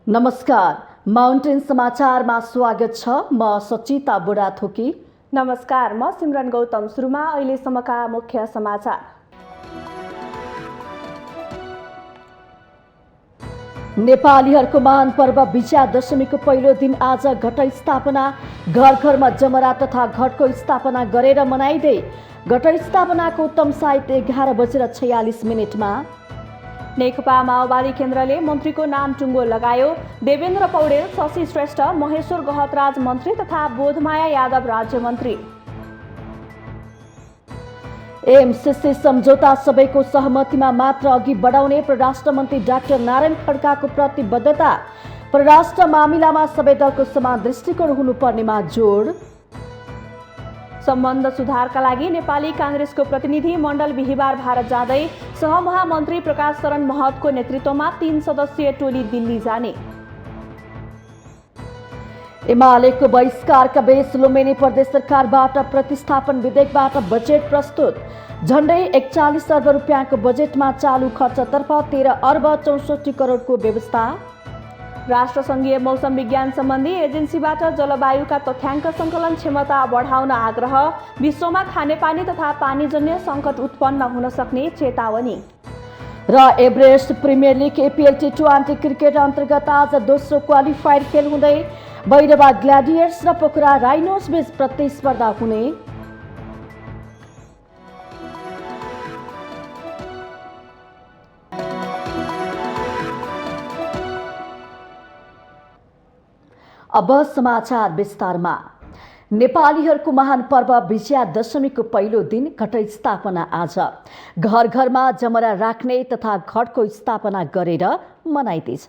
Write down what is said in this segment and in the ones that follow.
नमस्कार, माउन्टेन समाचारमा स्वागत छ। म सचिता बुढाथोकी। नमस्कार, म सिमरन गौतम। सुरुमा अहिलेसम्मका मुख्य समाचार। नेपालीहरूको महान पर्व विजया दशमीको पहिलो दिन आज घट स्थापना। घर घरमा जमरा तथा घटको स्थापना गरेर मनाइँदै घट स्थापनाको उत्तम साइत 11:46 नेकपा माओवादी केन्द्रले मन्त्रीको नाम टुङ्गो लगायो। देवेन्द्र पौडेल, शशि श्रेष्ठ, महेश्वर गहतराज मन्त्री तथा बोधमाया यादव राज्य मन्त्री। एमसीसी सम्झौता सबैको सहमतिमा मात्र अघि बढाउने परराष्ट्र मन्त्री डाक्टर नारायण खड्काको प्रतिबद्धता। परराष्ट्र मामिलामा सबै दलको समान दृष्टिकोण हुनुपर्नेमा जोड। सम्बन्ध सुधारका लागि नेपाली काङ्ग्रेसको प्रतिनिधि मण्डल बिहिबार भारत जाँदै। सहमहामन्त्री प्रकाश शरण महतको नेतृत्वमा 3 सदस्यीय टोली दिल्ली जाने। एमालेको बहिष्कारका बीच लुम्बिनी प्रदेश सरकारबाट प्रतिस्थापन विधेयकबाट बजेट प्रस्तुत। झण्डै 41 अर्ब रुपियाँको बजेटमा चालु खर्चतर्फ 13 अर्ब 64 करोडको व्यवस्था। राष्ट्रसङ्घीय मौसम विज्ञान सम्बन्धी एजेन्सीबाट जलवायुका तथ्याङ्क सङ्कलन क्षमता बढाउन आग्रह। विश्वमा खानेपानी तथा पानीजन्य सङ्कट उत्पन्न हुन सक्ने चेतावनी। र Everest premier league APL T20 cricket अन्तर्गत आज दोस्रो क्वालिफायर खेल हुँदै भैरवा ग्ल्याडियर्स र पोखरा राइनोस बीच प्रतिस्पर्धा हुने। अब समाचार विस्तारमा। नेपालीहरूको महान पर्व विजया दशमीको पहिलो दिन घट स्थापना आज। घर घरमा जमरा राख्ने तथा घटको स्थापना गरेर मनाइँदैछ।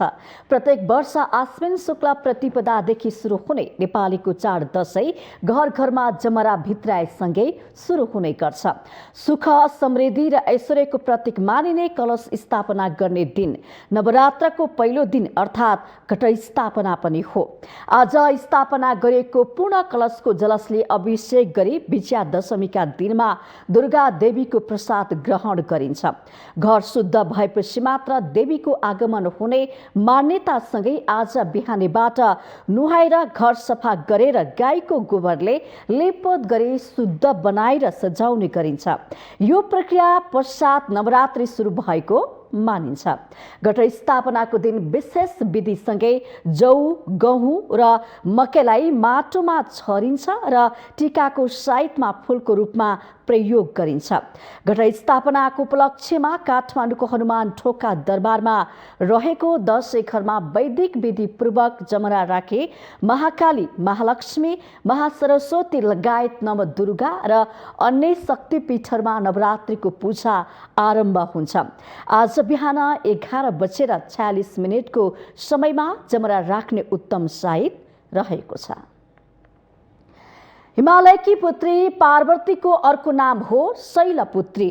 प्रत्येक वर्ष आश्विन शुक्ल प्रतिपदादेखि सुरु हुने नेपालीको चाड दशैं घर घरमा जमरा भित्राएसँगै सुरु हुने गर्छ। सुख, समृद्धि र ऐश्वर्यको प्रतीक मानिने कलश स्थापना गर्ने दिन नवरात्रको पहिलो दिन अर्थात् घट स्थापना पनि हो। आज स्थापना गरिएको पूर्ण कलशको जलसले अभिषेक गरी विजया दशमीका दिनमा दुर्गा देवीको प्रसाद ग्रहण गरिन्छ। घर शुद्ध भएपछि मात्र देवीको आगमन हुने मान्यतासँगै आज बिहानैबाट नुहाएर घर सफा गरेर गाईको गोबरले लेपपोत गरी शुद्ध बनाएर सजाउने गरिन्छ। यो प्रक्रिया पश्चात नवरात्रि सुरु भएको मानिन्छ। घट स्थापनाको दिन विशेष विधिसँगै जौ, गहुँ र मकैलाई माटोमा छरिन्छ र टीकाको साइडमा फूलको रूपमा प्रयोग गरिन्छ। घट स्थापनाको उपलक्ष्यमा काठमाडौँको हनुमान ढोका दरबारमा रहेको 10 एकरमा वैदिक विधिपूर्वक जमरा राखे महाकाली, महालक्ष्मी, महासरस्वती लगायत नवदुर्गा र अन्य शक्तिपीठहरूमा नवरात्रिको पूजा आरम्भ हुन्छ। आज बिहान 11:46 को समयमा जमरा राख्ने उत्तम साइत रहेको छ। हिमालयकी पुत्री पार्वतीको अर्को नाम हो शैलपुत्री।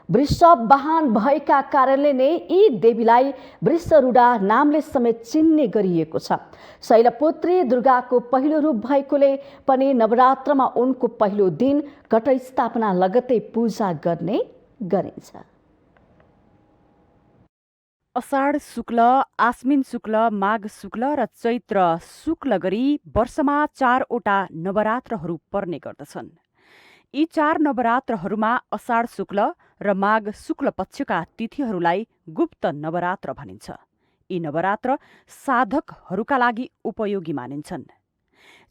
वृषभ वाहन भएका कारणले नै यी देवीलाई वृषरूढा नामले समेत चिन्ने गरिएको छ। शैलपुत्री दुर्गाको पहिलो रूप भएकोले पनि नवरात्रमा उनको पहिलो दिन घट स्थापना लगत्तै पूजा गर्ने गरिन्छ। अषाढ शुक्ल, आश्विन शुक्ल, माघ शुक्ल र चैत्र शुक्ल गरी वर्षमा 4वटा नवरात्रहरू पर्ने गर्दछन्। यी 4 नवरात्रहरूमा अषाढ शुक्ल र माघ शुक्ल पक्षका तिथिहरूलाई गुप्त नवरात्र भनिन्छ। यी नवरात्र साधकहरूका लागि उपयोगी मानिन्छन्।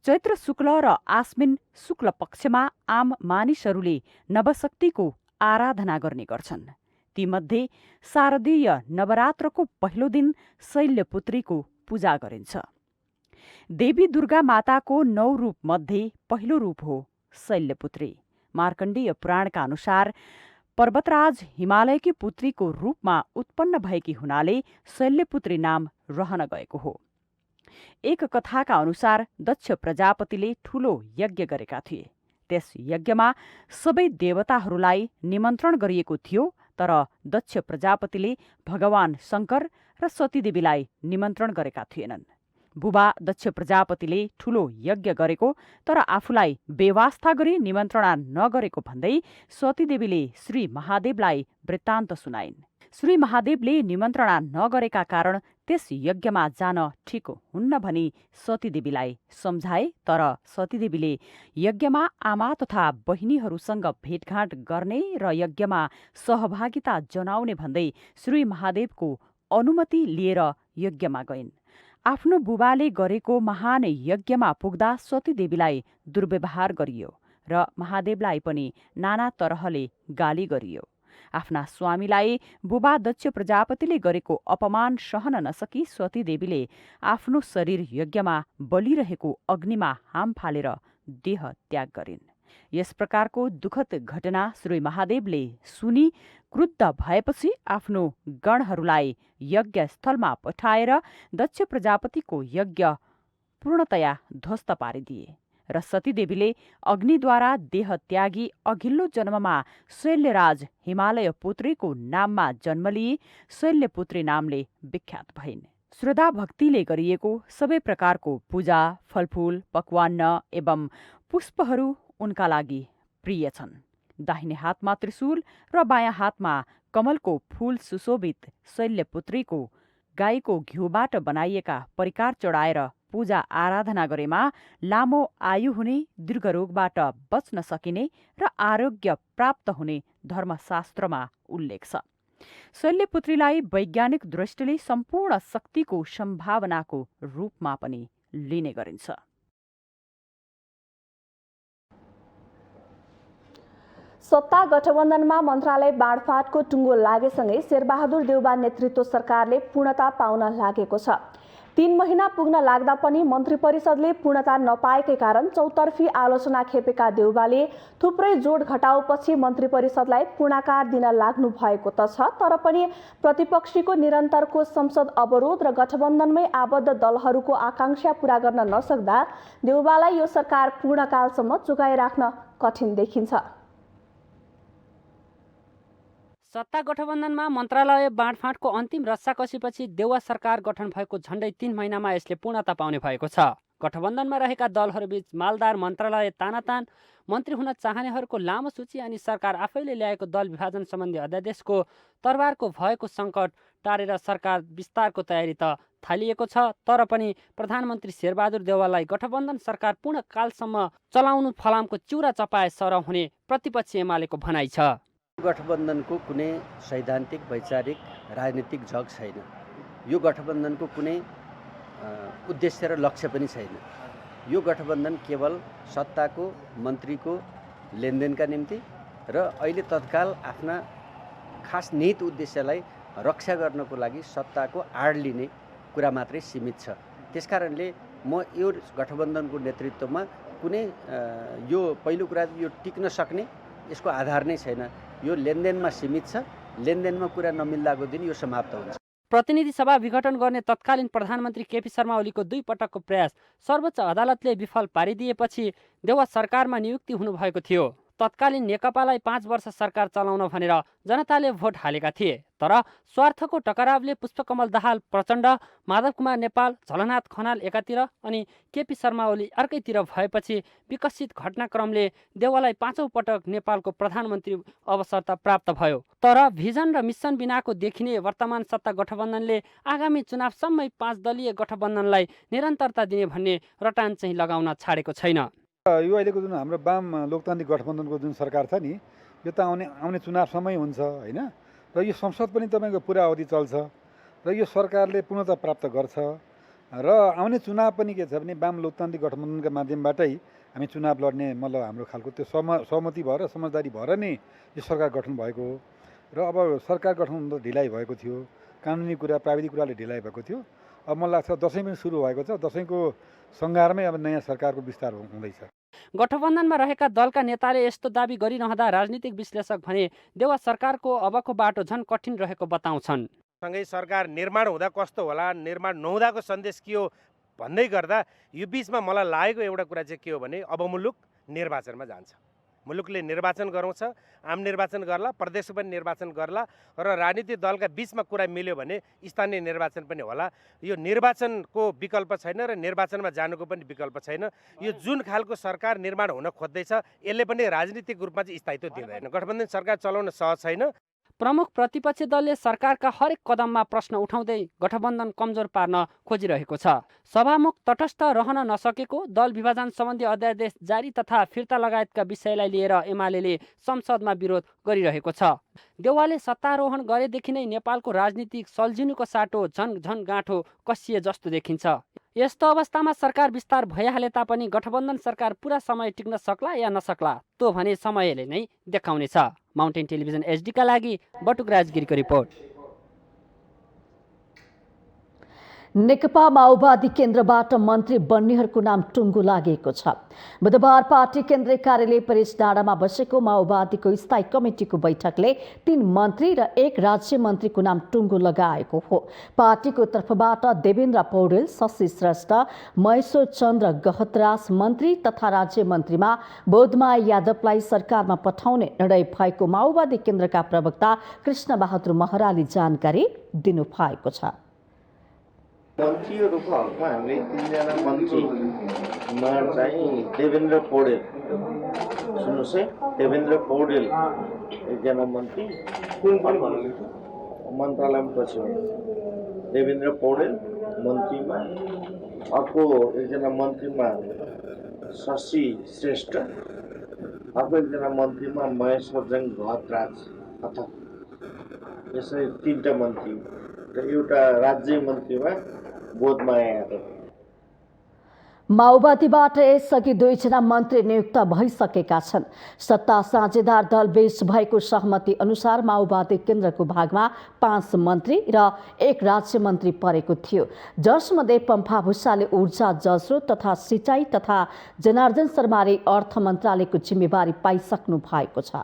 चैत्र शुक्ल र आश्विन शुक्ल पक्षमा आम मानिसहरूले नवशक्तिको आराधना गर्ने गर्छन्। तीमध्ये शारदीय नवरात्रको पहिलो दिन शैलपुत्रीको पूजा गरिन्छ। देवी दुर्गा माताको 9 रूप मध्ये पहिलो रूप हो शैलपुत्री। मार्कण्डेय पुराणका अनुसार पर्वतराज हिमालयकी पुत्रीको रूपमा उत्पन्न भएकी हुनाले शैलपुत्री नाम रहन गएको हो। एक कथाका अनुसार दक्ष प्रजापतिले ठूलो यज्ञ गरेका थिए। त्यस यज्ञमा सबै देवताहरूलाई निमन्त्रण गरिएको थियो, तर दक्ष प्रजापतिले भगवान शङ्कर र सतीदेवीलाई निमन्त्रण गरेका थिएनन्। बुबा दक्ष प्रजापतिले ठूलो यज्ञ गरेको तर आफूलाई बेवास्ता गरी निमन्त्रणा नगरेको भन्दै सतीदेवीले श्री महादेवलाई वृत्तान्त सुनाइन्। श्री महादेवले निमन्त्रणा नगरेका कारण त्यस यज्ञमा जान ठिक हुन्न भनी सतीदेवीलाई सम्झाए। तर सतीदेवीले यज्ञमा आमा तथा बहिनीहरूसँग भेटघाट गर्ने र यज्ञमा सहभागिता जनाउने भन्दै श्री महादेवको अनुमति लिएर यज्ञमा गइन्। आफ्नो बुबाले गरेको महान यज्ञमा पुग्दा सतीदेवीलाई दुर्व्यवहार गरियो र महादेवलाई पनि नाना तरहले गाली गरियो। आफ्ना स्वामीलाई बुबा दक्ष प्रजापतिले गरेको अपमान सहन नसकी सतीदेवीले आफ्नो शरीर यज्ञमा बलिरहेको अग्निमा हाम फालेर देह त्याग गरिन्। यस प्रकारको दुःखद घटना श्री महादेवले सुनि क्रुद्ध भएपछि आफ्नो गणहरूलाई यज्ञस्थलमा पठाएर दक्ष प्रजापतिको यज्ञ पूर्णतया ध्वस्त पारिदिए र सतीदेवीले अग्निद्वारा देह त्यागी अघिल्लो जन्ममा शैल्यराज हिमालय पुत्रीको नाममा जन्म लिए शैल्यपुत्री नामले विख्यात भइन्। श्रद्धा भक्तिले गरिएको सबै प्रकारको पूजा, फलफूल, पकवान्न एवं पुष्पहरू उनका लागि प्रिय छन्। दाहिने हातमा त्रिशूल र बायाँ हातमा कमलको फूल सुशोभित शैल्यपुत्रीको गाईको घिउबाट बनाइएका परिकार चढाएर पूजा आराधना गरेमा लामो आयु हुने, दीर्घरोगबाट बच्न सकिने र आरोग्य प्राप्त हुने धर्मशास्त्रमा उल्लेख छ। शैल्यपुत्रीलाई वैज्ञानिक दृष्टिले सम्पूर्ण शक्तिको सम्भावनाको रूपमा पनि लिने गरिन्छ। सत्ता गठबन्धनमा मन्त्रालय बाँडफाँडको टुङ्गो लागेसँगै शेरबहादुर देउबा नेतृत्व सरकारले पूर्णता पाउन लागेको छ। 3 महिना पुग्न लाग्दा पनि मन्त्री परिषदले पूर्णता नपाएकै कारण चौतर्फी आलोचना खेपेका देउबाले थुप्रै जोड घटाउपछि मन्त्री परिषदलाई पूर्णाकार दिन लाग्नु भएको त छ, तर पनि प्रतिपक्षीको निरन्तरको संसद अवरोध र गठबन्धनमै आबद्ध दलहरूको आकांक्षा पूरा गर्न नसक्दा देउबालाई यो सरकार पूर्णकालसम्म चुकाइराख्न कठिन देखिन्छ। सत्ता गठबन्धनमा मन्त्रालय बाँडफाँडको अन्तिम रस्साकसीपछि देउवा सरकार गठन भएको झण्डै 3 महिनामा यसले पूर्णता पाउने भएको छ। गठबन्धनमा रहेका दलहरूबीच मालदार मन्त्रालय तानातान, मन्त्री हुन चाहनेहरूको लामो सूची अनि सरकार आफैले ल्याएको दल विभाजन सम्बन्धी अध्यादेशको तरबारको भएको सङ्कट टारेर सरकार विस्तारको तयारी त थालिएको छ, तर पनि प्रधानमन्त्री शेरबहादुर देउवालाई गठबन्धन सरकार पूर्णकालसम्म चलाउनु फलामको चिउरा चपाए सरह हुने प्रतिपक्षी एमालेको भनाइ छ। गठबन्धनको कुनै सैद्धान्तिक, वैचारिक, राजनीतिक जग छैन। यो गठबन्धनको कुनै उद्देश्य र लक्ष्य पनि छैन। यो गठबन्धन केवल सत्ताको, मन्त्रीको लेनदेनका निम्ति र अहिले तत्काल आफ्ना खास निहित उद्देश्यलाई रक्षा गर्नको लागि सत्ताको आड लिने कुरा मात्रै सीमित छ। त्यसकारणले म यो गठबन्धनको नेतृत्वमा कुनै यो पहिलो कुरा यो टिक्न सक्ने यसको आधार नै छैन। यो लेनदेनमा सीमित छ। लेनदेनमा कुरा नमिल्दाको दिन यो समाप्त हुन्छ। प्रतिनिधि सभा विघटन गर्ने तत्कालीन प्रधानमन्त्री केपी शर्मा ओलीको 2 पटकको प्रयास सर्वोच्च अदालतले विफल पारिदिएपछि देउवा सरकारमा नियुक्ति हुनुभएको थियो। तत्कालीन नेकपालाई 5 वर्ष सरकार चलाउन भनेर जनताले भोट हालेका थिए, तर स्वार्थको टकरावले पुष्पकमल दाहाल प्रचण्ड, माधव कुमार नेपाल, झलनाथ खनाल एकातिर अनि केपी शर्मा ओली अर्कैतिर भएपछि विकसित घटनाक्रमले देउवालाई 5औं पटक नेपालको प्रधानमन्त्री अवसर प्राप्त भयो। तर भिजन र मिसन बिनाको देखिने वर्तमान सत्ता गठबन्धनले आगामी चुनावसम्मै 5 दलीय गठबन्धनलाई निरन्तरता दिने भन्ने रटान चाहिँ लगाउन छाडेको छैन। यो अहिलेको जुन हाम्रो वाम लोकतान्त्रिक गठबन्धनको जुन सरकार छ नि, यो त आउने चुनावसम्मै हुन्छ होइन, र यो संसद पनि तपाईँको पुरा अवधि चल्छ र यो सरकारले पूर्णता प्राप्त गर्छ र आउने चुनाव पनि के छ भने वाम लोकतान्त्रिक गठबन्धनका माध्यमबाटै हामी चुनाव लड्ने मतलब हाम्रो खालको त्यो सहमति भएर समझदारी भएर नै यो सरकार गठन भएको हो। र अब सरकार गठन ढिलाइ भएको थियो, कानुनी कुरा, प्राविधिक कुराले ढिलाइ भएको थियो। अब मलाई लाग्छ दसैँ पनि सुरु भएको छ, दसैँको सङ्घारमै अब नयाँ सरकारको विस्तार हुँदैछ। गठबन्धनमा रहेका दलका नेताले यस्तो दाबी गरिरहँदा राजनीतिक विश्लेषक भने देउवा सरकारको अबको बाटो झन् कठिन रहेको बताउँछन्। सँगै सरकार निर्माण हुँदा कस्तो होला, निर्माण नहुँदाको सन्देश के हो भन्दै गर्दा यो बिचमा मलाई लागेको एउटा कुरा चाहिँ के हो भने अब मुलुक निर्वाचनमा जान्छ। मुलुकले निर्वाचन गराउँछ, आम निर्वाचन गर्ला, प्रदेश पनि निर्वाचन गर्ला र राजनीतिक दलका बिचमा कुरा मिल्यो भने स्थानीय निर्वाचन पनि होला। यो निर्वाचनको विकल्प छैन र निर्वाचनमा जानुको पनि विकल्प छैन। यो जुन खालको सरकार निर्माण हुन खोज्दैछ यसले पनि राजनीतिक रूपमा चाहिँ स्थायित्व दिँदैन। गठबन्धन सरकार चलाउन सहज छैन। प्रमुख प्रतिपक्षी दलले सरकारका हरेक कदममा प्रश्न उठाउँदै गठबन्धन कमजोर पार्न खोजिरहेको छ। सभामुख तटस्थ रहन नसकेको, दल विभाजन सम्बन्धी अध्यादेश जारी तथा फिर्ता लगायतका विषयलाई लिएर एमाले संसदमा विरोध गरिरहेको छ। देउवाले सत्तारोहण गरेदेखि नै नेपालको राजनीतिक सल्झिनुको साटो झन गाँठो कसिए जस्तो देखिन्छ। यस्तो अवस्थामा सरकार विस्तार भइहाले तापनि गठबन्धन सरकार पुरा समय टिक्न सक्ला या नसक्ला त्यो भने समयले नै देखाउनेछ। माउन्टेन टेलिभिजन एचडीका लागि बटुक राजगिरीको रिपोर्ट। नेकपा माओवादी केन्द्रबाट मन्त्री बन्नेहरूको नाम टुङ्गो लागेको छ। बुधबार पार्टी केन्द्रीय कार्यालय परेश डाँडामा बसेको माओवादीको स्थायी कमिटीको बैठकले 3 मन्त्री र 1 राज्य मन्त्रीको नाम टुङ्गो लगाएको हो। पार्टीको तर्फबाट देवेन्द्र पौडेल, शशि श्रेष्ठ, महेश्वर चन्द्र गहतराज मन्त्री तथा राज्य मन्त्रीमा बोधमाया यादवलाई सरकारमा पठाउने निर्णय भएको माओवादी केन्द्रका प्रवक्ता कृष्णबहादुर महराले जानकारी दिनुभएको छ। मन्त्रीहरूको हकमा हामीले 3 जना मन्त्रीमा चाहिँ देवेन्द्र पौडेल, सुन्नुहोस् है, देवेन्द्र पौडेल एकजना मन्त्री, मन्त्रालयमा पछि देवेन्द्र पौडेल मन्त्रीमा, अर्को एकजना मन्त्रीमा शशि श्रेष्ठ, अर्को एकजना मन्त्रीमा महेश्वरजङ गहतराज, अर्थात् यसरी 3टा मन्त्री र एउटा राज्य मन्त्रीमा बोधमाया यादव। माओवादीबाट यसअघि 2 जना मन्त्री नियुक्त भइसकेका छन्। सत्ता साझेदार दल बीच भएको सहमति अनुसार माओवादी केन्द्रको भागमा 5 मन्त्री र 1 राज्य मन्त्री परेको थियो, जसमध्ये पम्फा भूषालले ऊर्जा, जलस्रोत तथा सिँचाइ तथा जनार्दन शर्माले अर्थ मन्त्रालयको जिम्मेवारी पाइसक्नु भएको छ।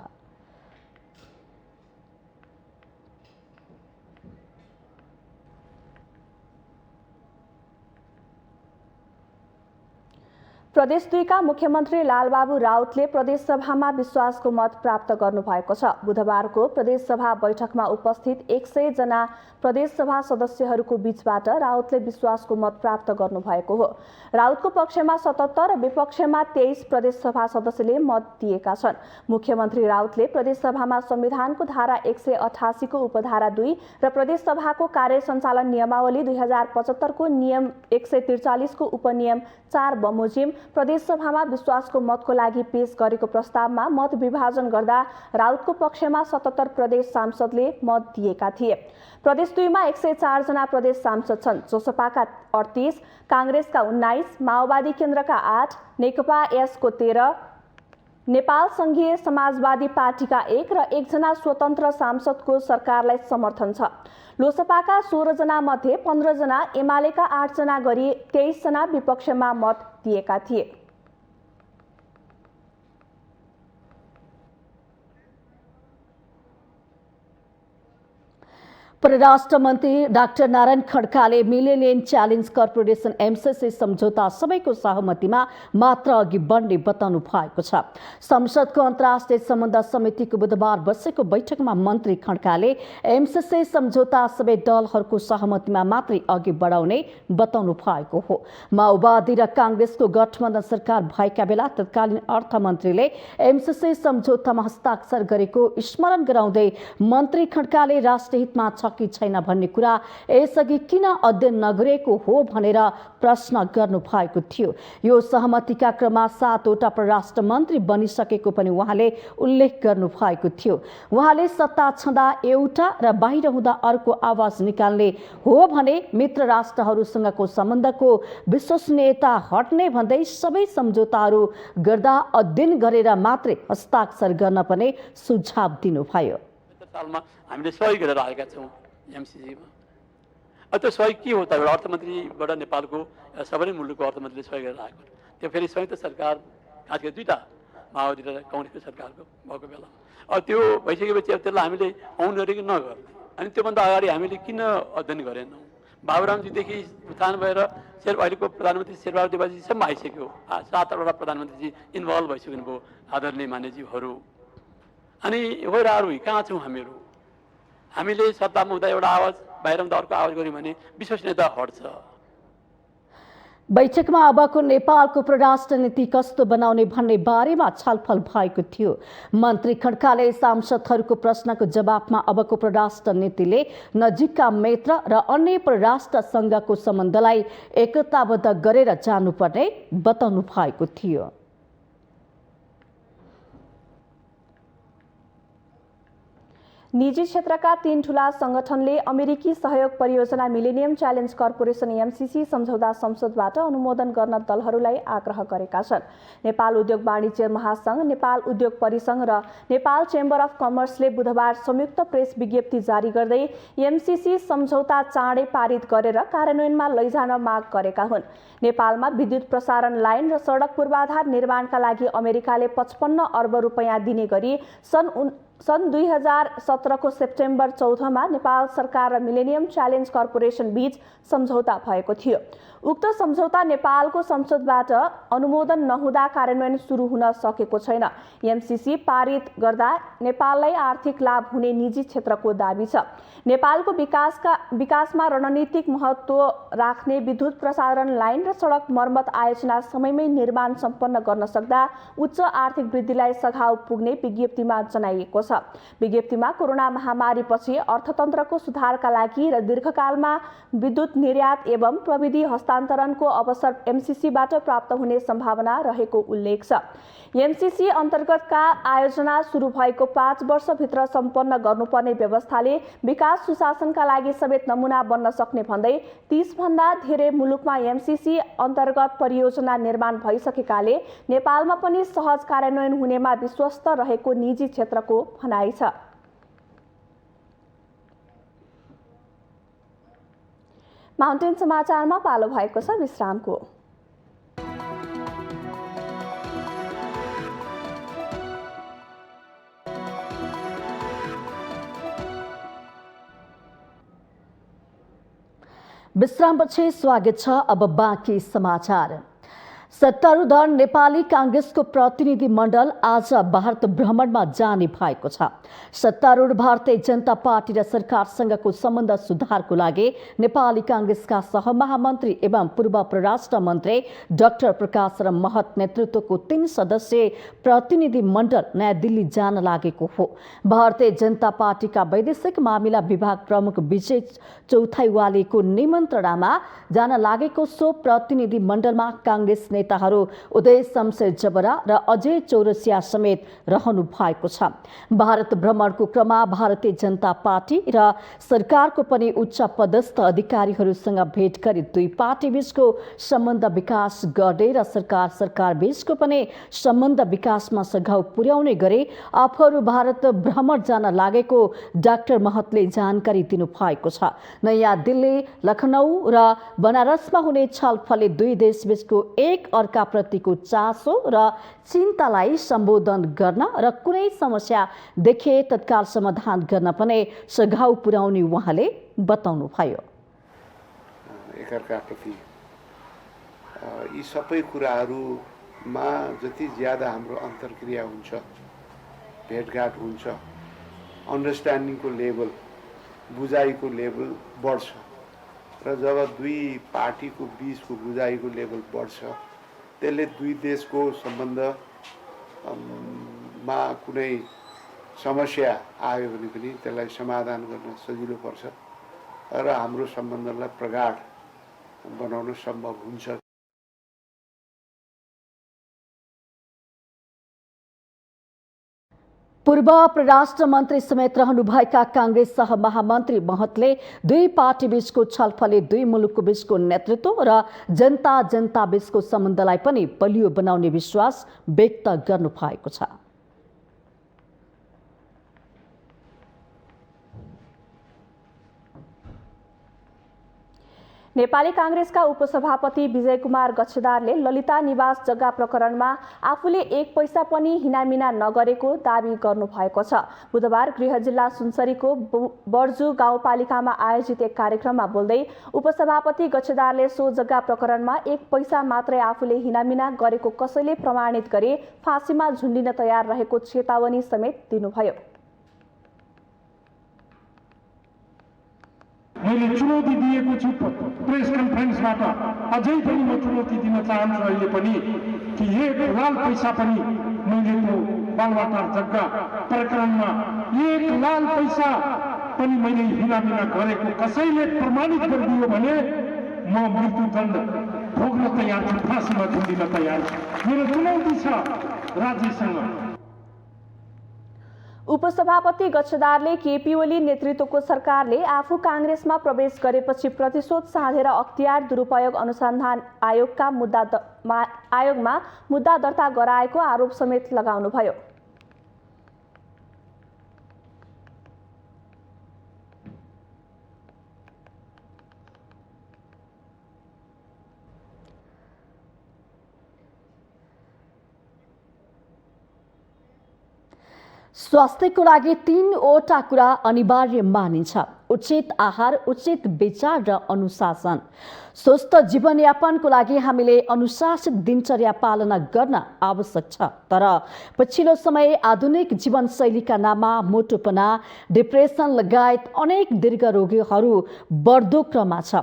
प्रदेश 2 का मुख्यमन्त्री लालबाबु राउतले प्रदेशसभामा विश्वासको मत प्राप्त गर्नुभएको छ। बुधबारको प्रदेशसभा बैठकमा उपस्थित 100 जना प्रदेशसभा सदस्यहरूको बीचबाट राउतले विश्वासको मत प्राप्त गर्नुभएको हो। राउतको पक्षमा 77 र विपक्षमा 23 प्रदेशसभा सदस्यले मत दिएका छन्। मुख्यमन्त्री राउतले प्रदेशसभामा संविधानको धारा 188 को उपधारा 2 र प्रदेशसभाको कार्य सञ्चालन नियमावली 2075 को नियम 143 को उपनियम 4 बमोजिम प्रदेशसभामा विश्वासको मतको लागि पेश गरेको प्रस्तावमा मत विभाजन गर्दा राउतको पक्षमा 77 प्रदेश सांसदले मत दिएका थिए। प्रदेश 2 मा 104 जना प्रदेश सांसद छन्। जोसपाका 38, कांग्रेसका 19, माओवादी केन्द्रका 8, नेकपा एसको 13, नेपाल संघीय समाजवादी पार्टीका 1 र 1 जना स्वतन्त्र सांसदको सरकारलाई समर्थन छ। लोसपाका 16 जना मध्ये 15 जना, एमालेका 8 जना गरी 23 जना विपक्षमा मत दिएका थिए। परराष्ट्र मन्त्री डाक्टर नारायण खड्काले मिलेनियम च्यालेन्ज कर्पोरेसन एमसीसी सम्झौता सबैको सहमतिमा मात्र अघि बढ्ने बताउनु भएको छ। संसदको अन्तर्राष्ट्रिय सम्बन्ध समितिको बुधबार बसेको बैठकमा मन्त्री खड्काले एमसीसी सम्झौता सबै दलहरूको सहमतिमा मात्रै अघि बढाउने बताउनु भएको हो। माओवादी र कांग्रेसको गठबन्धन सरकार भएका बेला तत्कालीन अर्थमन्त्रीले एमसीसी सम्झौतामा हस्ताक्षर गरेको स्मरण गराउँदै मन्त्री खड्काले राष्ट्रिय हितमा छ कि छैन भन्ने कुरा यसअघि किन अध्ययन नगरेको हो भनेर प्रश्न गर्नु भएको थियो। यो सहमतिका क्रममा 7 वटा परराष्ट्र मन्त्री बनिसकेको पनि उहाँले उल्लेख गर्नु भएको थियो। उहाँले सत्ता छँदा एउटा र बाहिर हुँदा अर्को आवाज निकाल्ने हो भने मित्र राष्ट्रहरूसँगको सम्बन्धको विश्वसनीयता हट्ने भन्दै सबै सम्झौताहरू गर्दा अध्ययन गरेर मात्रै हस्ताक्षर गर्न पनि सुझाव दिनुभयो। सालमा हामीले सहयोग गरेर आएका छौँ एमसीसीमा। त्यो सहयोग के हो त? एउटा अर्थमन्त्रीबाट नेपालको सबै मुलुकको अर्थमन्त्रीले सहयोग गरेर आएको। त्यो फेरि संयुक्त सरकार खास गरी 2टा माओवादी र कांग्रेसको सरकारको भएको बेला त्यो भइसकेपछि त्यसलाई हामीले औन गरेको नगर्ने, अनि त्योभन्दा अगाडि हामीले किन अध्ययन गरेनौँ? बाबुरामजीदेखि उत्थान भएर अहिलेको प्रधानमन्त्री शेरबहादुर देवाजीसम्म आइसक्यो। 7वटा प्रधानमन्त्रीजी इन्भल्भ भइसक्नु भयो, आदरणीय मान्यज्यूहरू। अनि होराहरू कहाँ छौँ हामीहरू? हामीले सत्तामा हुँदा एउटा आवाज, बाहिर हुँदा अर्को आवाज गऱ्यौँ भने विश्वसनीयता हट्छ। बैठकमा अबको नेपालको परराष्ट्र नीति कस्तो बनाउने भन्ने बारेमा छलफल भएको थियो। मन्त्री खड्काले सांसदहरूको प्रश्नको जवाफमा अबको परराष्ट्र नीतिले नजिकका मित्र र अन्य परराष्ट्र सङ्घको सम्बन्धलाई एकताबद्ध गरेर जानुपर्ने बताउनु भएको थियो। निजी क्षेत्रका 3 ठूला संगठनले अमेरिकी सहयोग परियोजना मिलेनियम च्यालेन्ज कर्पोरेसन एमसीसी सम्झौता संसदबाट अनुमोदन गर्न दलहरूलाई आग्रह गरेका छन्। नेपाल उद्योग वाणिज्य महासंघ, नेपाल उद्योग परिसंघ र नेपाल चेम्बर अफ कमर्सले बुधबार संयुक्त प्रेस विज्ञप्ति जारी गर्दै एमसीसी सम्झौता चाँडै पारित गरेर कार्यान्वयनमा लैजान माग गरेका हुन्। नेपालमा विद्युत प्रसारण लाइन र सडक पूर्वाधार निर्माणका लागि अमेरिकाले 55 अर्ब रुपैयाँ दिने गरी सन् 2017 को सेप्टेम्बर 14 मा नेपाल सरकार र मिलेनियम च्यालेन्ज कर्पोरेसन बीच सम्झौता भएको थियो। उक्त सम्झौता नेपालको संसदबाट अनुमोदन नहुँदा कार्यान्वयन सुरु हुन सकेको छैन। एमसीसी पारित गर्दा नेपाललाई आर्थिक लाभ हुने निजी क्षेत्रको दाबी छ। नेपालको विकासमा रणनीतिक महत्त्व राख्ने विद्युत प्रसारण लाइन र सडक मर्मत आयोजना समयमै निर्माण सम्पन्न गर्न सक्दा उच्च आर्थिक वृद्धिलाई सघाउ पुग्ने विज्ञप्तिमा जनाइएको छ। विज्ञप्तिमा कोरोना महामारीपछि अर्थतन्त्रको सुधारका लागि र दीर्घकालमा विद्युत निर्यात एवं प्रविधि हस्तान्तरणको अवसर एमसीसीबाट प्राप्त हुने सम्भावना रहेको उल्लेख छ। एमसीसी अन्तर्गतका आयोजना सुरु भएको 5 वर्षभित्र सम्पन्न गर्नुपर्ने व्यवस्थाले विकास सुशासनका लागि समेत नमुना बन्न सक्ने भन्दै 30 भन्दा धेरै मुलुकमा एमसीसी अन्तर्गत परियोजना निर्माण भइसकेकाले नेपालमा पनि सहज कार्यान्वयन हुनेमा विश्वस्त रहेको निजी क्षेत्रको भनाइ छ। माउन्टेन समाचारमा पालो भएको छ विश्रामको। विश्रामपछि स्वागत छ। अब बाँकी समाचार। सत्तारूढ नेपाली कांग्रेसको प्रतिनिधि मण्डल आज भारत भ्रमणमा जाने भएको छ। सत्तारूढ भारतीय जनता पार्टी र सरकारसँगको सम्बन्ध सुधारको लागि नेपाली कांग्रेसका सहमहामन्त्री एवं पूर्व परराष्ट्र मन्त्री डाक्टर प्रकाश महत नेतृत्वको 3 सदस्यीय प्रतिनिधि मण्डल नयाँ दिल्ली जान लागेको हो। भारतीय जनता पार्टीका वैदेशिक मामिला विभाग प्रमुख विजय चौथाइवालेको निमन्त्रणामा जान लागेको सो प्रतिनिधि मण्डलमा कांग्रेस नेताहरू उदय शमशेर जबरा र अजय चौरसिया समेत रहनु भएको छ। भारत भ्रमणको क्रममा भारतीय जनता पार्टी र सरकारको पनि उच्च पदस्थ अधिकारीहरूसँग भेट गरी दुई पार्टी बीचको सम्बन्ध विकास गर्ने र सरकार बीचको पनि सम्बन्ध विकासमा सघाउ पुर्याउने गरी आफूहरू भारत भ्रमण जान लागेको डाक्टर महतले जानकारी दिनु भएको छ। नयाँ दिल्ली, लखनऊ र बनारसमा हुने छलफलले दुई देशबीचको एक अर्काप्रतिको चासो र चिन्तालाई सम्बोधन गर्न र कुनै समस्या देखे तत्काल समाधान गर्न पनि सघाउ पुर्याउने उहाँले बताउनुभयो। एकअर्काप्रति यी सबै कुराहरूमा जति ज्यादा हाम्रो अन्तर्क्रिया हुन्छ, भेटघाट हुन्छ, अन्डरस्ट्यान्डिङको लेभल, बुझाइको लेभल बढ्छ र जब दुई पार्टीको बीचको बुझाइको लेभल बढ्छ त्यसले दुई देशको सम्बन्धमा कुनै समस्या आयो भने पनि त्यसलाई समाधान गर्न सजिलो पर्छ र हाम्रो सम्बन्धलाई प्रगाढ बनाउन सम्भव हुन्छ। पूर्व परराष्ट्र मन्त्री समेत रहनुभएका कांग्रेस सहमहामन्त्री महतले दुई पार्टी बीचको छलफलले दुई मुलुकको बीचको नेतृत्व र जनता बीचको सम्बन्धलाई पनि बलियो बनाउने विश्वास व्यक्त गर्नुभएको छ। नेपाली कांग्रेसका उपसभापति विजय कुमार गच्छदारले ललिता निवास जग्गा प्रकरणमा आफूले एक पैसा पनि हिनामिना नगरेको दाबी गर्नुभएको छ। बुधबार गृह जिल्ला सुनसरीको बर्जु गाउँपालिकामा आयोजित एक कार्यक्रममा बोल्दै उपसभापति गच्छदारले सो जग्गा प्रकरणमा एक पैसा मात्रै आफूले हिनामिना गरेको कसैले प्रमाणित गरे फाँसीमा झुन्डिन तयार रहेको चेतावनी समेत दिनुभयो। मैले चुनौती दिएको छु प्रेस कन्फरेन्सबाट, अझै पनि म चुनौती दिन चाहन्छु अहिले पनि कि एक लाल पैसा पनि मैले त्यो बालवाटार जग्गा प्रकरणमा एक लाल पैसा पनि मैले हिनाबिना गरेको कसैले प्रमाणित गरिदियो भने म मृत्युदण्ड भोग्न तयार छु, फाँसीमा झुन्डिन तयार छु। मेरो चुनौती छ राज्यसँग। उपसभापति गच्छदारले केपी ओली नेतृत्वको सरकारले आफू काङ्ग्रेसमा प्रवेश गरेपछि प्रतिशोध साधेर अख्तियार दुरुपयोग अनुसन्धान आयोगमा मुद्दा दर्ता गराएको आरोप समेत लगाउनुभयो। स्वास्थ्यको लागि 3वटा कुरा अनिवार्य मानिन्छ: उचित आहार, उचित विचार र अनुशासन। स्वस्थ जीवनयापनको लागि हामीले अनुशासित दिनचर्या पालना गर्न आवश्यक छ। तर पछिल्लो समय आधुनिक जीवनशैलीका नाममा मोटोपना, डिप्रेसन लगायत अनेक दीर्घ रोगीहरू बढ्दो क्रममा छ।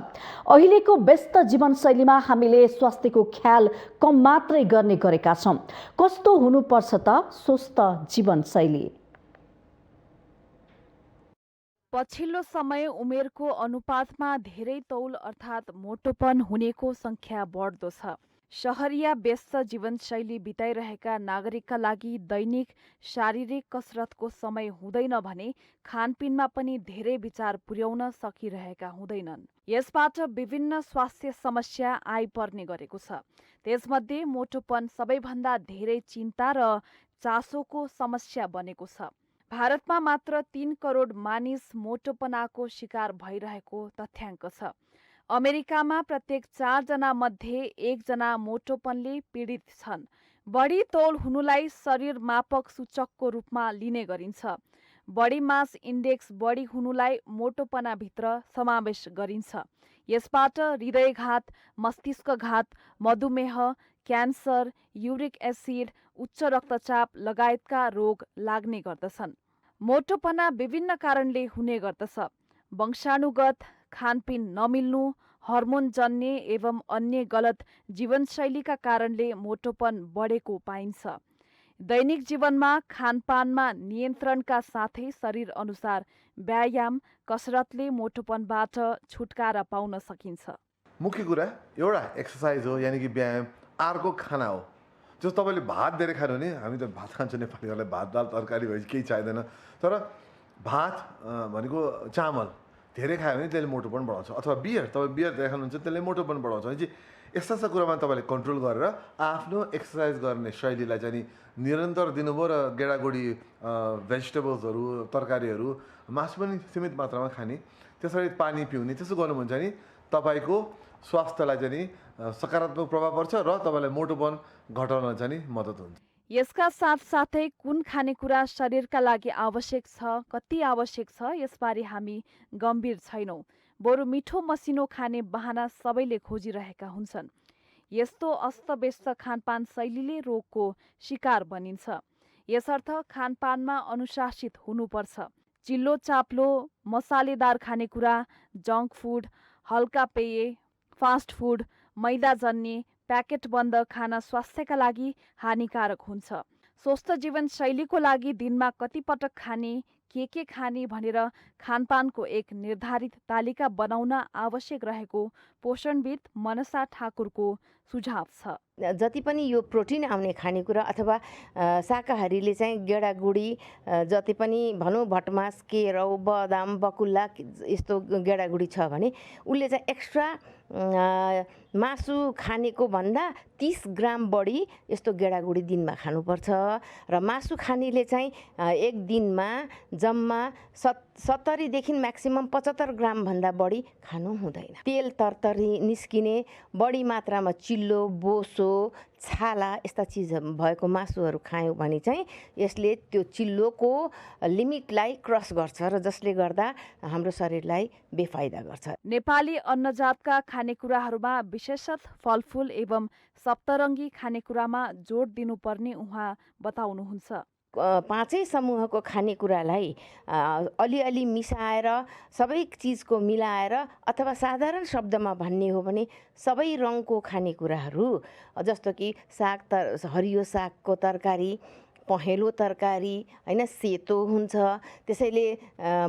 अहिलेको व्यस्त जीवनशैलीमा हामीले स्वास्थ्यको ख्याल कम मात्रै गर्ने गरेका छौँ। कस्तो हुनुपर्छ त स्वस्थ जीवनशैली? पछिल्लो समय उमेरको अनुपातमा धेरै तौल अर्थात् मोटोपन हुनेको संख्या बढ्दो छ। शहरिया व्यस्त जीवनशैली बिताइरहेका नागरिकका लागि दैनिक शारीरिक कसरतको समय हुँदैन भने खानपिनमा पनि धेरै विचार पुर्याउन सकिरहेका हुँदैनन्। यसबाट विभिन्न स्वास्थ्य समस्या आइपर्ने गरेको छ। त्यसमध्ये मोटोपन सबैभन्दा धेरै चिन्ता र चासोको समस्या बनेको छ। भारतमा मात्र 3 करोड मानिस मोटोपनाको शिकार भइरहेको तथ्याङ्क छ। अमेरिकामा प्रत्येक 4 जना मध्ये 1 जना मोटोपनले पीडित छन्। बढी तौल हुनुलाई शरीर मापक सूचकको रूपमा लिने गरिन्छ। बडी मास इन्डेक्स बढी हुनुलाई मोटोपनाभित्र समावेश गरिन्छ। यसबाट हृदयघात, मस्तिष्कघात, मधुमेह, क्यान्सर, युरिक एसिड, उच्च रक्तचाप लगायतका रोग लाग्ने गर्दछन्। मोटोपना विभिन्न कारणले हुने गर्दछ। वंशानुगत, खानपिन नमिल्नु, हर्मोनजन्य एवं अन्य गलत जीवनशैलीका कारणले मोटोपन बढेको पाइन्छ। दैनिक जीवनमा खानपानमा नियन्त्रणका साथै शरीर अनुसार व्यायाम, कसरतले मोटोपनबाट छुटकारा पाउन सकिन्छ। मुख्य कुरा एउटा एक्सर्साइज हो, यानि कि व्यायाम। अर्को खाना हो। जो तपाईँले भात धेरै खानु भने, हामी त भात खान्छौँ नेपालीहरूलाई, भात दाल तरकारी भएपछि केही चाहिँदैन। तर भात भनेको चामल धेरै खायो भने त्यसले मोटोपन बढाउँछ। अथवा बियर, तपाईँ बियर धेरै खानुहुन्छ त्यसले मोटोपन बढाउँछ। भने चाहिँ यस्ता यस्ता कुरामा तपाईँले कन्ट्रोल गरेर आफ्नो एक्सर्साइज गर्ने शैलीलाई चाहिँ निरन्तर दिनुभयो र गेडागुडी भेजिटेबल्सहरू, तरकारीहरू, मासु पनि सीमित मात्रामा खाने, त्यसरी पानी पिउने, त्यसो गर्नुहुन्छ भने तपाईँको स्वास्थ्यलाई चाहिँ सकारात्मक प्रभाव पर्छ र तपाईँलाई मोटोपन घटाउन चाहिँ मद्दत हुन्छ। यसका साथसाथै कुन खानेकुरा शरीरका लागि आवश्यक छ, कति आवश्यक छ, यसबारे हामी गम्भीर छैनौँ। बरु मिठो मसिनो खाने बहाना सबैले खोजिरहेका हुन्छन्। यस्तो अस्तव्यस्त खानपान शैलीले रोगको शिकार बनिन्छ। यसर्थ खानपानमा अनुशासित हुनुपर्छ। चिल्लो चाप्लो, मसालेदार खानेकुरा, जङ्क फुड, हल्का पेय, फास्ट फुड, मैदाजन्य, प्याकेट बन्द खाना स्वास्थ्यका लागि हानिकारक हुन्छ। स्वस्थ जीवनशैलीको लागि दिनमा कति पटक खाने, के खाने भनेर खानपानको एक निर्धारित तालिका बनाउन आवश्यक रहेको पोषणविद मनसा ठाकुरको सुझाव छ। जति पनि यो प्रोटिन आउने खानेकुरा अथवा शाकाहारीले चाहिँ गेडागुडी, जति पनि भनौँ भटमास, केराउ, बदाम, बकुल्ला यस्तो गेडागुडी छ भने उसले चाहिँ एक्स्ट्रा मासु खानेको भन्दा 30 ग्राम बढी यस्तो गेडागुडी दिनमा खानुपर्छ। र मासु खानेले चाहिँ एक दिनमा जम्मा 70 देखि म्याक्सिमम 75 ग्राम भन्दा बढी खानु हुँदैन। तेल तरतरी निस्किने, बढी मात्रामा चिल्लो, बोसो, छाला यस्ता चिज भएको मासुहरू खायौँ भने चाहिँ यसले त्यो चिल्लोको लिमिटलाई क्रस गर्छ र जसले गर्दा हाम्रो शरीरलाई बेफाइदा गर्छ। नेपाली अन्नजातका खानेकुराहरूमा विशेषतः फलफुल एवं सप्तरङ्गी खानेकुरामा जोड दिनुपर्ने उहाँ बताउनुहुन्छ। पाँचै समूहको खानेकुरालाई अलिअलि मिसाएर सबै चिजको मिलाएर अथवा साधारण शब्दमा भन्ने हो भने सबै रङको खानेकुराहरू जस्तो कि हरियो सागको तरकारी, पहेँलो तरकारी हैन, सेतो हुन्छ, त्यसैले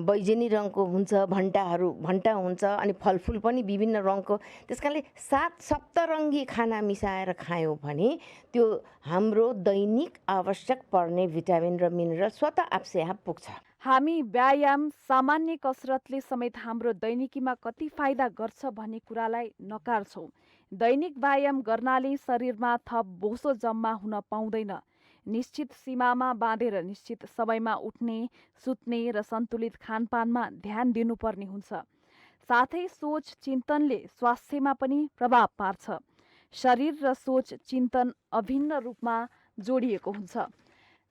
बैजनी रङको हुन्छ, भन्टा हुन्छ, अनि फलफुल पनि विभिन्न रङको। त्यसकारणले 7 सप्तरङ्गी खाना मिसाएर खायौँ भने त्यो हाम्रो दैनिक आवश्यक पर्ने भिटामिन र मिनरल स्वतः आफसे आफ पुग्छ। हामी व्यायाम, सामान्य कसरतले समेत हाम्रो दैनिकीमा कति फाइदा गर्छ भन्ने कुरालाई नकार्छौँ। दैनिक व्यायाम गर्नाले शरीरमा थप बोसो जम्मा हुन पाउँदैन। निश्चित सीमामा बाँधेर निश्चित समयमा उठ्ने, सुत्ने र सन्तुलित खानपानमा ध्यान दिनुपर्ने हुन्छ। साथै सोच चिन्तनले स्वास्थ्यमा पनि प्रभाव पार्छ। शरीर र सोच चिन्तन अभिन्न रूपमा जोडिएको हुन्छ।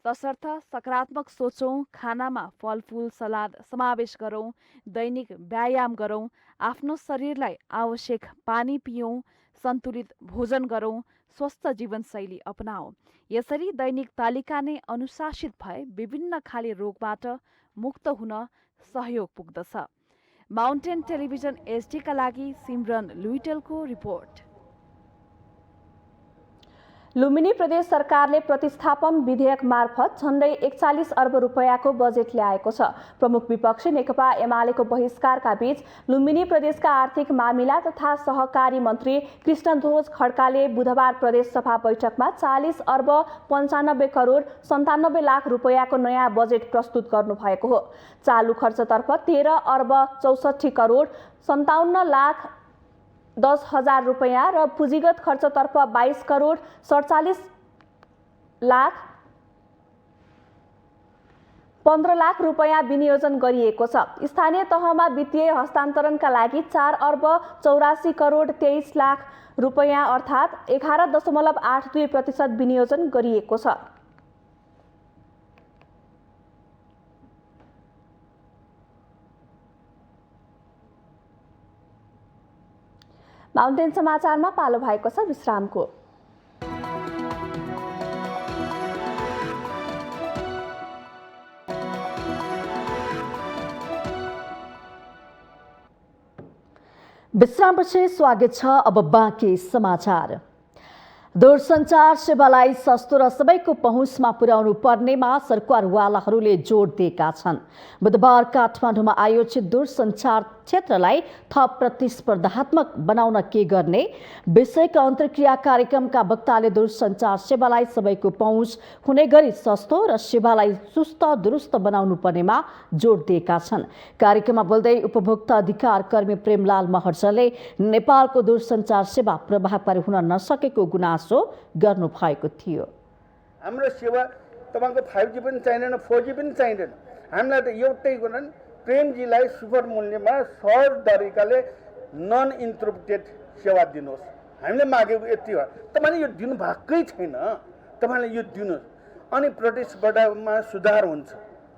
तसर्थ सकारात्मक सोचौँ, खानामा फलफुल सलाद समावेश गरौँ, दैनिक व्यायाम गरौँ, आफ्नो शरीरलाई आवश्यक पानी पियौँ, सन्तुलित भोजन गरौँ, स्वस्थ जीवनशैली अपनाऊ। यसरी दैनिक तालिका नै अनुशासित भए विभिन्न खाले रोगबाट मुक्त हुन सहयोग पुग्दछ। माउन्टेन टेलिभिजन एचडीका लागि सिमरन लुइटेलको रिपोर्ट। लुम्बिनी प्रदेश सरकारले प्रतिस्थापन विधेयक मार्फत झण्डै 41 अर्ब रुपैयाँको बजेट ल्याएको छ। प्रमुख विपक्षी नेकपा एमालेको बहिष्कारका बीच लुम्बिनी प्रदेशका आर्थिक मामिला तथा सहकारी मन्त्री कृष्णध्वज खड्काले बुधबार प्रदेश सभा बैठकमा 40 अर्ब 95 करोड 97 लाख रुपैयाँको नयाँ बजेट प्रस्तुत गर्नुभएको हो। चालु खर्चतर्फ 13 अर्ब 64 करोड 57 लाख 10,000 रुपैयाँ र पुँजीगत खर्चतर्फ 22 करोड 47 लाख 15 लाख रुपैयाँ विनियोजन गरिएको छ। स्थानीय तहमा वित्तीय हस्तान्तरणका लागि 4 अर्ब 84 करोड 23 लाख रुपैयाँ अर्थात् 11.82% विनियोजन गरिएको छ। माउन्टेन समाचारमा पालो भएको छ विश्रामको। विश्रामपछि स्वागत छ। अब बाँकी समाचार। दूरसञ्चार सेवालाई सस्तो र सबैको पहुँचमा पुर्याउनु पर्नेमा सरकारवालाहरूले जोड दिएका छन्। बुधबार काठमाडौँमा आयोजित दूरसञ्चार क्षेत्रलाई थप प्रतिस्पर्धात्मक बनाउन के गर्ने विषयका अन्तर्क्रिया कार्यक्रमका वक्ताले दूरसञ्चार सेवालाई सबैको पहुँच हुने गरी सस्तो र सेवालाई चुस्त दुरुस्त बनाउनु पर्नेमा जोड दिएका छन्। कार्यक्रममा बोल्दै उपभोक्ता अधिकार कर्मी प्रेमलाल महर्जले नेपालको दूरसञ्चार सेवा प्रभावकारी हुन नसकेको गुनासो गर्नु भएको थियो। हाम्रो सेवा तपाईको 5G पनि चाहिँदैन, 4G पनि चाहिँदैन। हामीलाई त एउटै गर्न प्रेमजीलाई सुपर मूल्यमा सहज तरिकाले नन इन्टरप्टेड सेवा दिनुहोस्। हामीले मागेको यति हो। तपाईले यो दिनु भएकै छैन। तपाईले यो दिनुहोस् अनि प्रतिस्पर्धामा सुधार हुन्छ,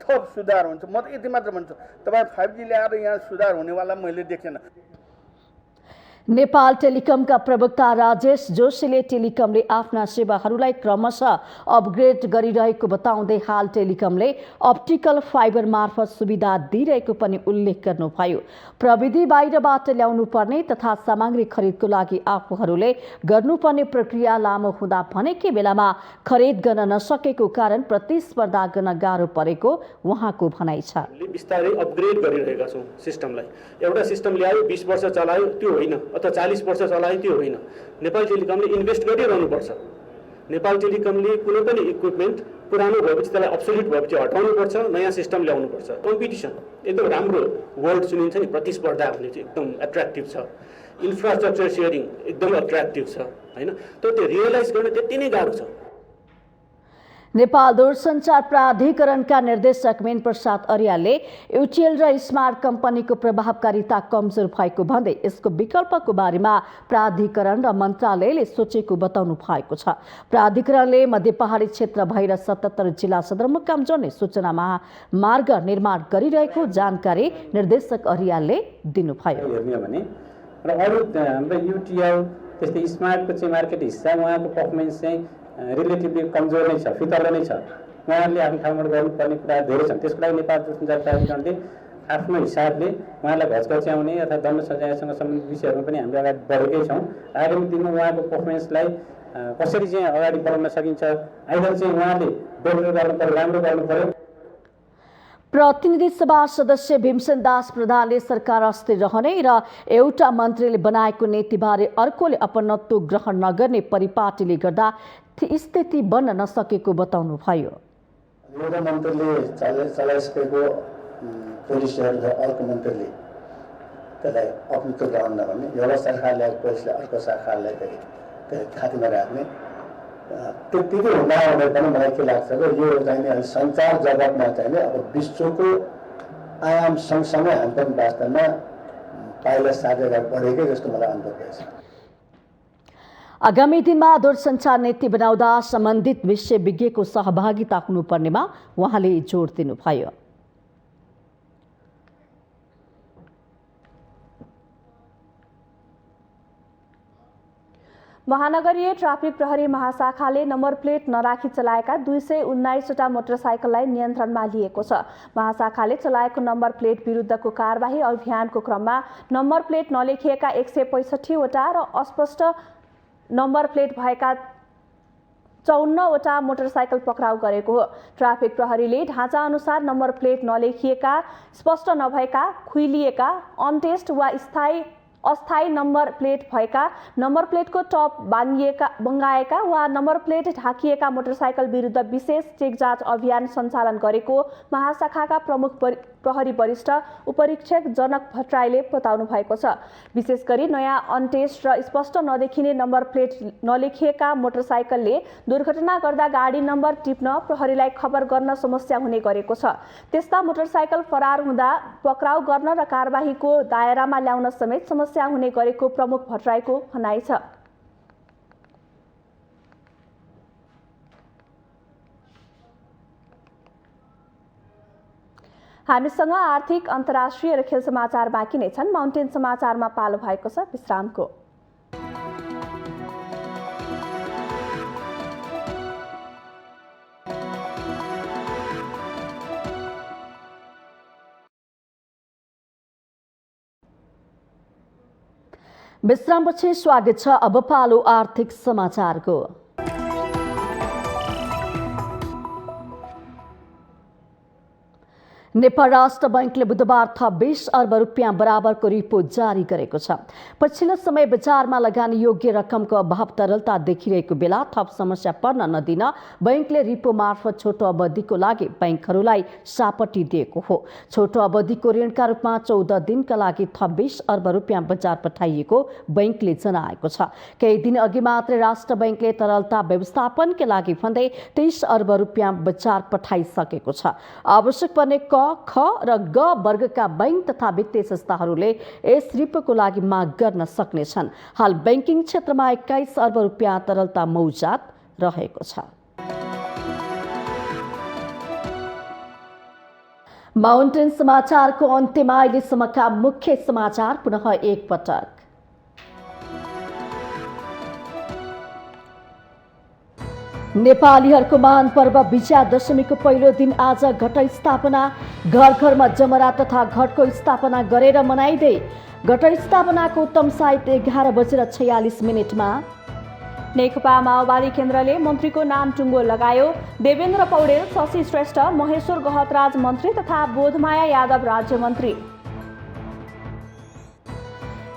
थप सुधार हुन्छ। म त यति मात्र भन्छु, तपाई 5G ल्याएर यहाँ सुधार हुनेवाला मैले देखेन। नेपाल टेलिकमका प्रवक्ता राजेश जोशीले टेलिकमले आफ्ना सेवाहरूलाई क्रमशः अपग्रेड गरिरहेको बताउँदै हाल टेलिकमले अप्टिकल फाइबर मार्फत सुविधा दिइरहेको पनि उल्लेख गर्नुभयो। प्रविधि बाहिरबाट ल्याउनु पर्ने तथा सामग्री खरिदको लागि आफूहरूले गर्नुपर्ने प्रक्रिया लामो हुँदा भनेकै बेलामा खरिद गर्न नसकेको कारण प्रतिस्पर्धा गर्न गाह्रो परेको उहाँको भनाइ छ। बिस्तारै अपग्रेड गरिरहेका छौँ सिस्टमलाई। एउटा सिस्टम ल्यायो 20 वर्ष चलायो त्यो होइन, अथवा 40 वर्ष चलायो त्यो होइन। नेपाल टेलिकमले इन्भेस्ट गरिरहनुपर्छ। नेपाल टेलिकमले कुनै पनि इक्विपमेन्ट पुरानो भएपछि त्यसलाई अब्सोल्युट भएपछि हटाउनुपर्छ, नयाँ सिस्टम ल्याउनुपर्छ। कम्पिटिसन एकदम राम्रो वर्ड सुनिन्छ नि, प्रतिस्पर्धा हुने चाहिँ एकदम एट्र्याक्टिभ छ। इन्फ्रास्ट्रक्चर सेयरिङ एकदम एट्र्याक्टिभ छ हैन। त्यो रियलाइज गर्न त्यति नै गाह्रो छ। नेपाल दूरसञ्चार प्राधिकरणका निर्देशक मेन प्रसाद अर्यालले युटिएल र स्मार्ट कम्पनीको प्रभावकारिता कमजोर भएको भन्दै यसको विकल्पको बारेमा प्राधिकरण र मन्त्रालयले सोचेको बताउनु भएको छ। प्राधिकरणले मध्य पहाडी क्षेत्र भएर 77 जिल्ला सदरमुकाम जोड्ने सूचना मार्ग निर्माण गरिरहेको जानकारी निर्देशक अर्यालले दिनुभयो। हेर्ने भने र अरु हाम्रो युटिएल त्यस्तै स्मार्टको चाहिँ मार्केट हिस्सा उहाँको पर्फर्मेन्स चाहिँ रिलेटिभली कमजोर नै छ, फितलो नै छ। उहाँहरूले आफ्नो ठाउँबाट गर्नुपर्ने कुरा धेरै छन्। त्यसको लागि नेपाल दूरसञ्चार प्राधिकरणले आफ्नो हिसाबले उहाँलाई घचघच्याउने अथवा दण्ड सजायसँग सम्बन्धित विषयहरूमा पनि हामी अगाडि बढेकै छौँ। आगामी दिनमा उहाँको पर्फर्मेन्सलाई कसरी चाहिँ अगाडि बढाउन सकिन्छ, आइदर चाहिँ उहाँले बेटर गर्नु पर्यो, राम्रो गर्नु पर्यो। प्रतिनिधि सभा सदस्य भीमसेन दास प्रधानले सरकार अस्थिर रहने र एउटा मन्त्रीले बनाएको नीतिबारे अर्कोले अपनत्व ग्रहण नगर्ने परिपाटीले गर्दा स्थिति बन्न नसकेको बताउनुभयो। एउटा मन्त्रीले चलाइसकेको पोलिसीहरू अर्को मन्त्रीले त्यसलाई अपनत्व ग्रहण नगर्ने, एउटा सरकारले पोलिसीलाई अर्को सरकारलाई खातीमा राख्ने, त्यति हुँदा हुँदै पनि मलाई के लाग्छ र यो चाहिँ सञ्चार जगतमा चाहिँ अब विश्वको आयाम सँगसँगै हामी पनि वास्तवमा पाइला साझेदार बढेकै जस्तो मलाई अनुभव भएछ। आगामी दिनमा दूरसञ्चार नीति बनाउँदा सम्बन्धित विषयविज्ञको सहभागिता हुनुपर्नेमा उहाँले जोड दिनुभयो। महानगरीय ट्राफिक प्रहरी महाशाखाले नम्बर प्लेट नराखी चलाएका 219वटा मोटरसाइकललाई नियन्त्रणमा लिएको छ। महाशाखाले चलाएको नम्बर प्लेट विरुद्धको कारबाही अभियानको क्रममा नम्बर प्लेट नलेखिएका 165वटा र अस्पष्ट नम्बर प्लेट भएका 54वटा मोटरसाइकल पक्राउ गरेको हो। ट्राफिक प्रहरीले ढाँचा अनुसार नम्बर प्लेट नलेखिएका, स्पष्ट नभएका, खुइलिएका, अनटेस्ट वा अस्थायी नम्बर प्लेट भएका, नम्बर प्लेटको टप बङ्गाएका वा नम्बर प्लेट ढाकिएका मोटरसाइकल विरुद्ध विशेष चेक जाँच अभियान सञ्चालन गरेको महाशाखाका प्रमुख प्रहरी वरिष्ठ उपरीक्षक जनक भट्टराईले बताउनु भएको छ। विशेष गरी नयाँ अनटेस्ट र स्पष्ट नदेखिने नम्बर प्लेट नलेखिएका मोटरसाइकलले दुर्घटना गर्दा गाडी नम्बर टिप्न प्रहरीलाई खबर गर्न समस्या हुने गरेको छ। त्यस्ता मोटरसाइकल फरार हुँदा पक्राउ गर्न र कारबाहीको दायरामा ल्याउन समेत समस्या हुने गरेको प्रमुख भट्टराईको भनाइ छ। हामीसँग आर्थिक, अन्तर्राष्ट्रिय र खेल समाचार बाँकी नै छन्। माउन्टेन समाचारमा पालो भएको छ विश्रामको। विश्रामपछि स्वागत छ। अब पालो आर्थिक समाचारको। नेपाल राष्ट्र बैंकले बुधबार थप 20 अर्ब रुपियाँ बराबरको रिपो जारी गरेको छ। पछिल्लो समय बजारमा लगानी योग्य रकमको अभाव तरलता देखिरहेको बेला थप समस्या पर्न नदिन बैंकले रिपो मार्फत छोटो अवधिको लागि बैंकहरूलाई सापटी दिएको हो। छोटो अवधिको ऋणका रूपमा 14 दिनका लागि थप 20 अर्ब रुपियाँ बजार पठाइएको बैंकले जनाएको छ। केही दिन अघि मात्रै राष्ट्र बैंकले तरलता व्यवस्थापनका लागि भन्दै 23 अर्ब रुपियाँ बजार पठाइसकेको छ। आवश्यक पर्ने क, ख र ग वर्गका बैंक तथा वित्तीय संस्थाहरूले यस रिपोको लागि माग गर्न सक्नेछन्। हाल बैंकिङ क्षेत्रमा 21 अर्ब रुपियाँ तरलता मौजात रहेको छ। माउन्टेन समाचारको अन्त्यमा अहिलेसम्मका मुख्य समाचार पुनः एकपटक। नेपालीहरूको महान पर्व विजया दशमीको पहिलो दिन आज घट स्थापना, घर घरमा जमरा तथा घटको स्थापना गरेर मनाइँदै घट स्थापनाको उत्तम साहित्य 11:46 नेकपा माओवादी केन्द्रले मन्त्रीको नाम टुङ्गो लगायो। देवेन्द्र पौडेल, शशि श्रेष्ठ, महेश्वर गहतराज मन्त्री तथा बोधमाया यादव राज्य मन्त्री।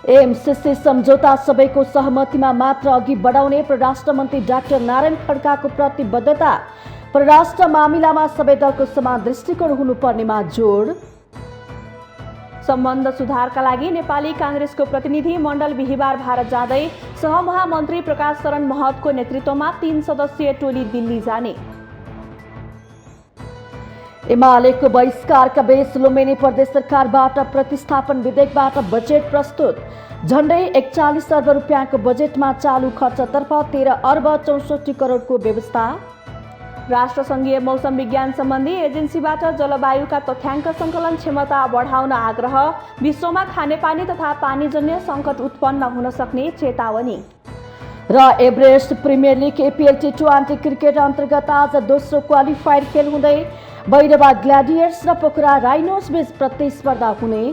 एमसीसी सम्झौता सबैको सहमतिमा मात्र अघि बढाउने परराष्ट्र मन्त्री डाक्टर नारायण खड्काको प्रतिबद्धता। परराष्ट्र मामिलामा सबै दलको समान दृष्टिकोण हुनुपर्नेमा जोड। सम्बन्ध सुधारका लागि नेपाली काङ्ग्रेसको प्रतिनिधि मण्डल बिहिबार भारत जाँदै सहमहामन्त्री प्रकाश शरण महतको नेतृत्वमा 3 सदस्यीय टोली दिल्ली जाने। एमालेको बहिष्कारका बीच लुम्बिनी प्रदेश सरकारबाट प्रतिस्थापन विधेयकबाट बजेट प्रस्तुत। झण्डै 41 अर्ब रुपियाँको बजेटमा चालु खर्चतर्फ 13 अर्ब 64 करोडको व्यवस्था। राष्ट्रसङ्घीय मौसम विज्ञान सम्बन्धी एजेन्सीबाट जलवायुका तथ्याङ्क सङ्कलन क्षमता बढाउन आग्रह। विश्वमा खानेपानी तथा पानीजन्य सङ्कट उत्पन्न हुन सक्ने चेतावनी। र एभरेस्ट प्रिमियर लिग एपिएल टी20 क्रिकेट अन्तर्गत आज दोस्रो क्वालिफायर खेल हुँदै भैरवा ग्ल्याडियर्स र पोखरा राइनोस बीच प्रतिस्पर्धा हुने।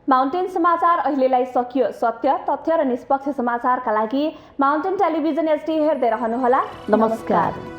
माउन्टेन समाचार अहिलेलाई सकियो। सत्य, तथ्य र निष्पक्ष समाचारका लागि माउन्टेन टेलिभिजन एचडी हेर्दै रहनुहोला। नमस्कार।